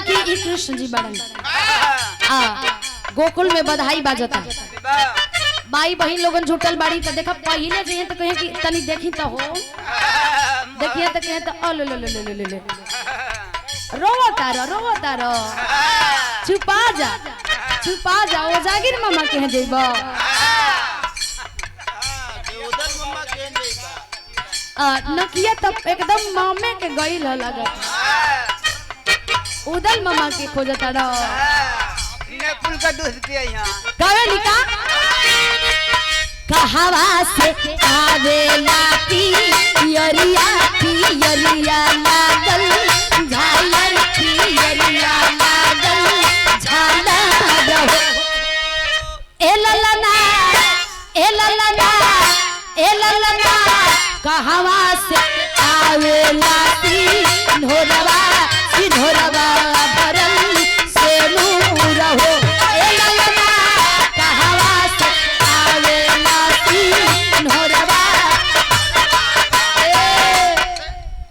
कि ई कृष्ण जी बड़न गोकुल में बधाई बाजता भाई बहन लोगन झूठल बाड़ी तो देखा पहले जे तो कहे कि तनी देखी तो हो देखिए तो कहे तो ओ ले रोवता रो छुपा जा ओ जागिर मामा कहे देबो नकिया तब एकदम मामे के गईल लगत उदल मामा के खोजता रहो ने कुल का दोस्त के यहां गावे लिखा कहवा से आवेला पियरिया लागल झालर पियरिया लागल झालर ए ललना कहवा से आवेला सिंधोरवा